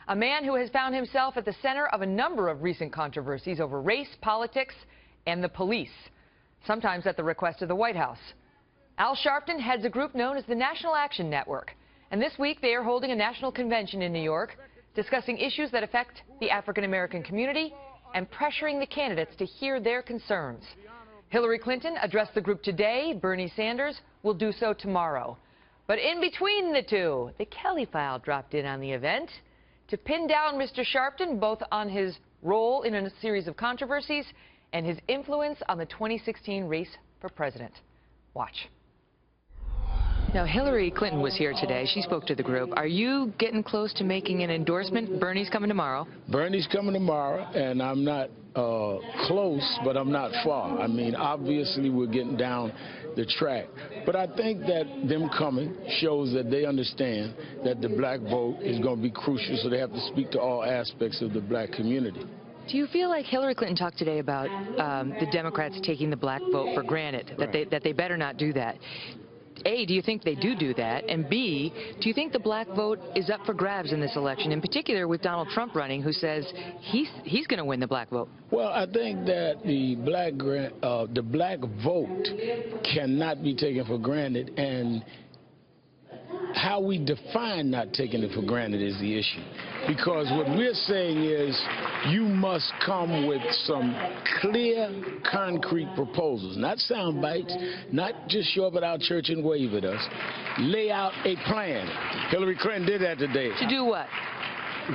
a man who has found himself at the center of a number of recent controversies over race, politics, and the police, sometimes at the request of the White House. Al Sharpton heads a group known as the National Action Network, and this week they are holding a national convention in New York discussing issues that affect the African-American community and pressuring the candidates to hear their concerns. Hillary Clinton addressed the group today. Bernie Sanders will do so tomorrow. But in between the two, the Kelly file dropped in on the event to pin down Mr. Sharpton, both on his role in a series of controversies and his influence on the 2016 race for president. Watch. Now, Hillary Clinton was here today. She spoke to the group. Are you getting close to making an endorsement? Bernie's coming tomorrow. Bernie's coming tomorrow, and I'm not close, but I'm not far. I mean, obviously, we're getting down the track. But I think that them coming shows that they understand that the black vote is going to be crucial, so they have to speak to all aspects of the black community. Do you feel like Hillary Clinton talked today about the Democrats taking the black vote for granted, that they better not do that? A, do you think they do that? And B, do you think the black vote is up for grabs in this election, in particular with Donald Trump running, who says he's going to win the black vote? Well, I think that the black vote cannot be taken for granted, and how we define not taking it for granted is the issue. Because what we're saying is you must come with some clear, concrete proposals, not sound bites, not just show up at our church and wave at us. Lay out a plan. Hillary Clinton did that today. To do what?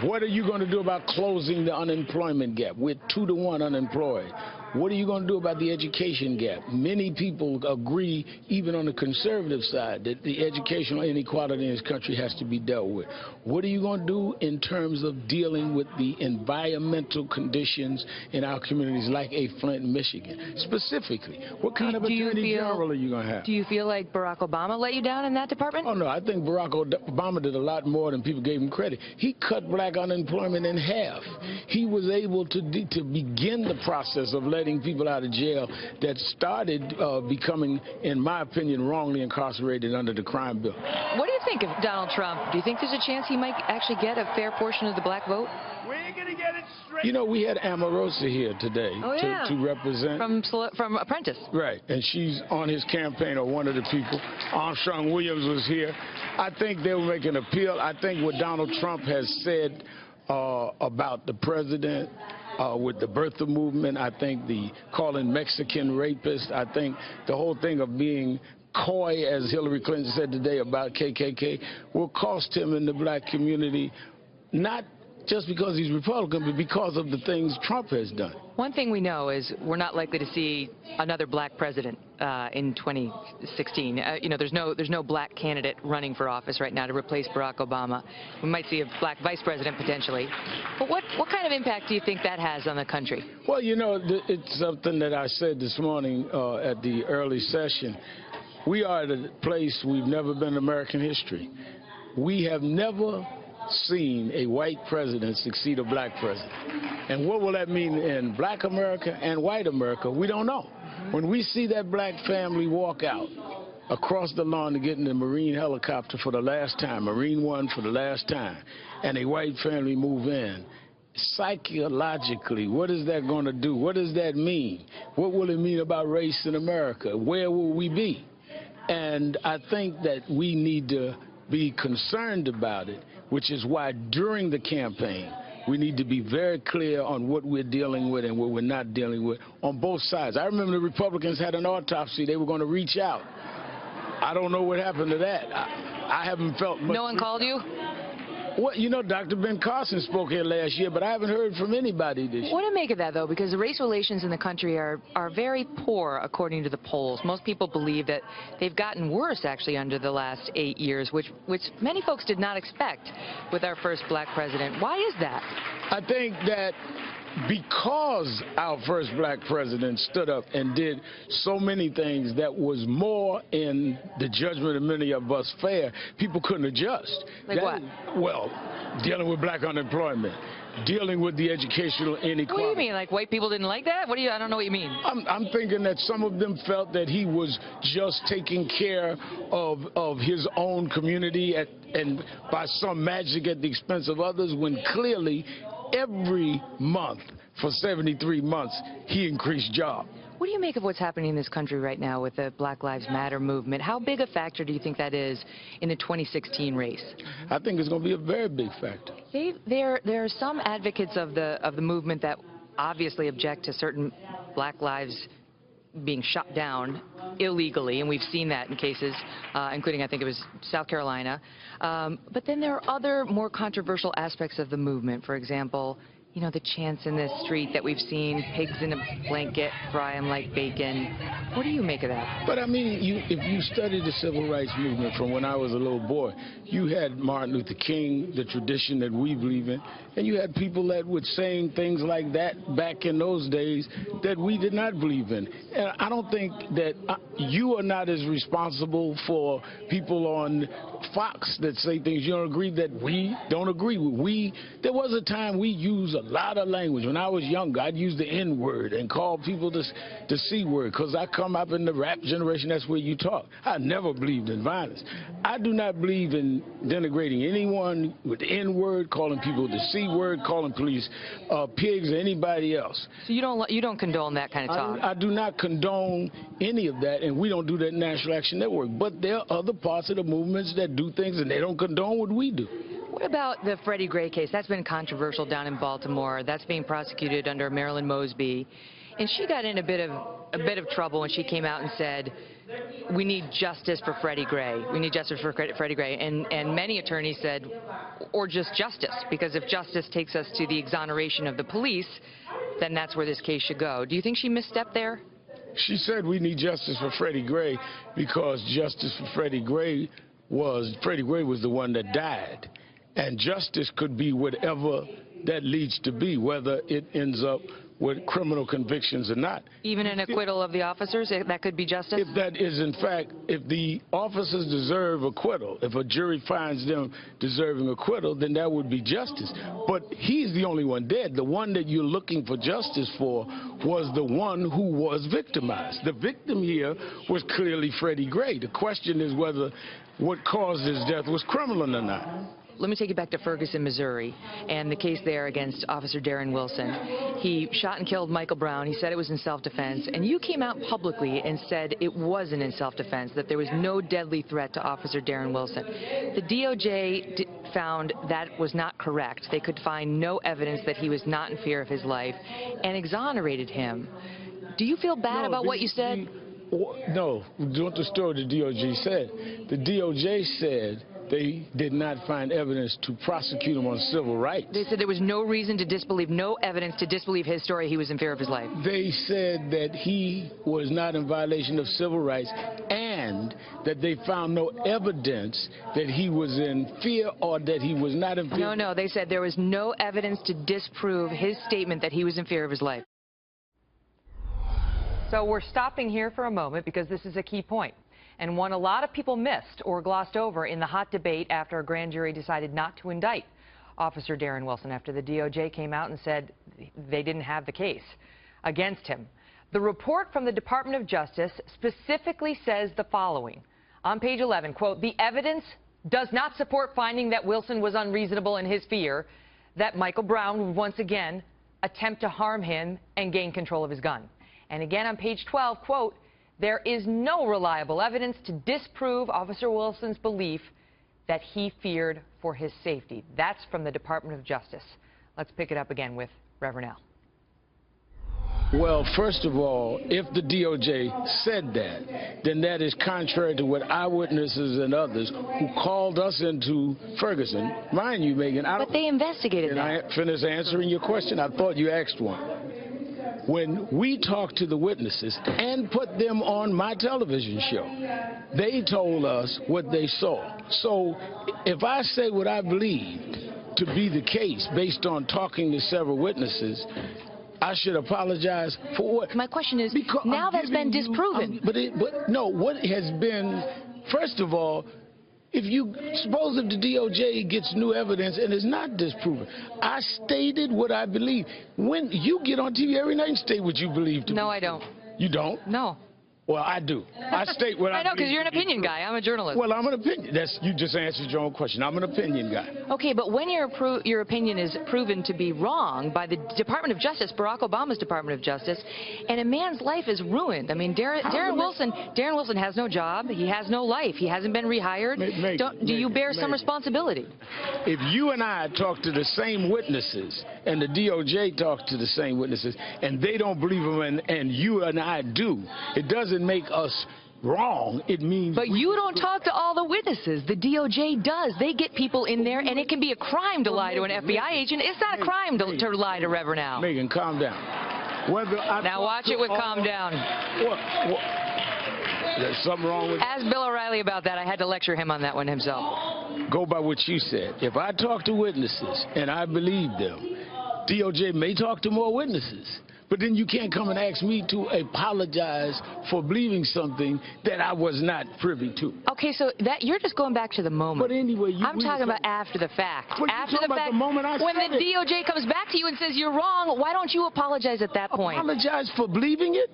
What are you going to do about closing the unemployment gap? We're 2-to-1 unemployed. What are you going to do about the education gap? Many people agree, even on the conservative side, that the educational inequality in this country has to be dealt with. What are you going to do in terms of dealing with the environmental conditions in our communities, like Flint, Michigan? Specifically, what kind of attorney general are you going to have? Do you feel like Barack Obama let you down in that department? Oh, no, I think Barack Obama did a lot more than people gave him credit. He cut black unemployment in half. He was able to begin the process of letting people out of jail that started becoming, in my opinion, wrongly incarcerated under the crime bill. What do you think of Donald Trump? Do you think there's a chance he might actually get a fair portion of the black vote? We're going to get it straight. You know, we had Omarosa here today to represent. From Apprentice. Right, and she's on his campaign, or one of the people. Armstrong Williams was here. I think they will make an appeal. I think what Donald Trump has said about the president, with the birther movement, I think the calling Mexican rapist, I think the whole thing of being coy, as Hillary Clinton said today about KKK, will cost him in the black community, not just because he's Republican, but because of the things Trump has done. One thing we know is we're not likely to see another black president in 2016. You know, there's no black candidate running for office right now to replace Barack Obama. We might see a black vice president potentially. But what kind of impact do you think that has on the country? Well, you know, it's something that I said this morning at the early session. We are at a place we've never been in American history. We have never seen a white president succeed a black president. And what will that mean in black America and white America? We don't know. When we see that black family walk out across the lawn to get in the Marine helicopter for the last time, Marine One for the last time, and a white family move in, psychologically, what is that going to do? What does that mean? What will it mean about race in America? Where will we be? And I think that we need to be concerned about it, which is why during the campaign we need to be very clear on what we're dealing with and what we're not dealing with on both sides. I remember the Republicans had an autopsy. They were going to reach out. I don't know what happened to that. I haven't felt much. No one called you? Well, you know, Dr. Ben Carson spoke here last year, but I haven't heard from anybody this year. What do you make of that, though? Because the race relations in the country are very poor, according to the polls. Most people believe that they've gotten worse, actually, under the last 8 years, which many folks did not expect with our first black president. Why is that? I think that because our first black president stood up and did so many things that was more in the judgment of many of us fair, people couldn't adjust. Like what? Well, dealing with black unemployment, dealing with the educational inequality. What do you mean? Like white people didn't like that? I don't know what you mean. I'm thinking that some of them felt that he was just taking care of his own community and by some magic at the expense of others, when clearly every month for 73 months he increased jobs. What do you make of what's happening in this country right now with the Black Lives Matter movement? How big a factor do you think that is in the 2016 race? I think it's going to be a very big factor. There are some advocates of the movement that obviously object to certain black lives being shot down illegally, and we've seen that in cases, including I think it was South Carolina. But then there are other more controversial aspects of the movement. For example, you know, the chants in the street that we've seen, pigs in a blanket, fry 'em like bacon. What do you make of that? But I mean, if you study the civil rights movement from when I was a little boy, you had Martin Luther King, the tradition that we believe in, and you had people that were saying things like that back in those days that we did not believe in. And I don't think that you are not as responsible for people on Fox that say things you don't agree that we don't agree with. There was a time we used a lot of language. When I was younger, I'd use the N-word and call people the C-word, because I come up in the rap generation, that's where you talk. I never believed in violence. I do not believe in denigrating anyone with the N-word, calling people the C-word, calling police pigs, or anybody else. So you don't condone that kind of talk? I do not condone any of that, and we don't do that in National Action Network. But there are other parts of the movements that do things, and they don't condone what we do. What about the Freddie Gray case? That's been controversial down in Baltimore. That's being prosecuted under Marilyn Mosby. And she got in a bit of trouble when she came out and said, we need justice for Freddie Gray. We need justice for Freddie Gray. And many attorneys said, or just justice, because if justice takes us to the exoneration of the police, then that's where this case should go. Do you think she misstepped there? She said we need justice for Freddie Gray because justice for Freddie Gray was the one that died. And justice could be whatever that leads to be, whether it ends up with criminal convictions or not. Even an acquittal of the officers, that could be justice? If that is, in fact, if the officers deserve acquittal, if a jury finds them deserving acquittal, then that would be justice. But he's the only one dead. The one that you're looking for justice for was the one who was victimized. The victim here was clearly Freddie Gray. The question is whether what caused his death was criminal or not. Let me take you back to Ferguson, Missouri, and the case there against Officer Darren Wilson. He shot and killed Michael Brown. He said it was in self-defense, and you came out publicly and said it wasn't in self-defense, that there was no deadly threat to Officer Darren Wilson. The DOJ found that was not correct. They could find no evidence that he was not in fear of his life and exonerated him. Do you feel bad about what you said? No, what the story the DOJ said. The DOJ said they did not find evidence to prosecute him on civil rights. They said there was no reason to disbelieve, no evidence to disbelieve his story. He was in fear of his life. They said that he was not in violation of civil rights and that they found no evidence that he was in fear or that he was not in fear. No, they said there was no evidence to disprove his statement that he was in fear of his life. So we're stopping here for a moment because this is a key point, and one a lot of people missed or glossed over in the hot debate after a grand jury decided not to indict Officer Darren Wilson after the DOJ came out and said they didn't have the case against him. The report from the Department of Justice specifically says the following. On page 11, quote, "The evidence does not support finding that Wilson was unreasonable in his fear that Michael Brown would once again attempt to harm him and gain control of his gun." And again on page 12, quote, "There is no reliable evidence to disprove Officer Wilson's belief that he feared for his safety." That's from the Department of Justice. Let's pick it up again with Reverend Al. Well, first of all, if the DOJ said that, then that is contrary to what eyewitnesses and others who called us into Ferguson, mind you, Megan, But they investigated that. Can I finish answering your question? I thought you asked one. When we talked to the witnesses and put them on my television show, they told us what they saw. So if I say what I believed, to be the case, based on talking to several witnesses, I should apologize for what? My question is, Because now that's been disproven. But no, what has been, first of all, if the DOJ gets new evidence and it's not disproven, I stated what I believe. When you get on TV every night and state what you believe to be. No, I don't. You don't? No. Well, I do. I state what I know, because you're an opinion guy. I'm a journalist. Well, I'm an opinion. You just answered your own question. I'm an opinion guy. Okay, but when your opinion is proven to be wrong by the Department of Justice, Barack Obama's Department of Justice, and a man's life is ruined. I mean, Darren Wilson has no job. He has no life. He hasn't been rehired. Do you bear some responsibility? If you and I talk to the same witnesses, and the DOJ talk to the same witnesses, and they don't believe them, and you and I do, it doesn't make us wrong. It means. But you don't talk to all the witnesses. The DOJ does. They get people in there, and it can be a crime to lie to an FBI agent. It's not a crime to lie to Reverend Al. Megan, calm down. Now watch it with calm down. What? There's something wrong with. Ask Bill O'Reilly about that. I had to lecture him on that one himself. Go by what you said. If I talk to witnesses and I believe them, DOJ may talk to more witnesses. But then you can't come and ask me to apologize for believing something that I was not privy to. Okay, so you're just going back to the moment. But anyway, I'm talking about after the fact. But after the fact, when the DOJ comes back to you and says you're wrong, why don't you apologize at that point? Apologize for believing it?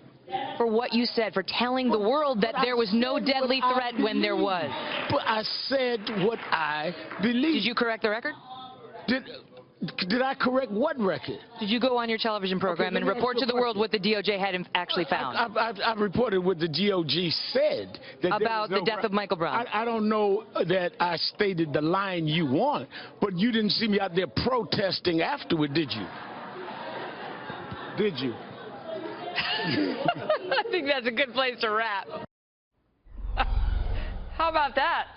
For what you said, for telling the world that there was no deadly threat when there was. But I said what I believe. Did you correct the record? Did I correct what record? Did you go on your television program and report to the world what the DOJ had actually found? I reported what the DOJ said. About the death of Michael Brown. I don't know that I stated the line you want, but you didn't see me out there protesting afterward, did you? Did you? I think that's a good place to wrap. How about that?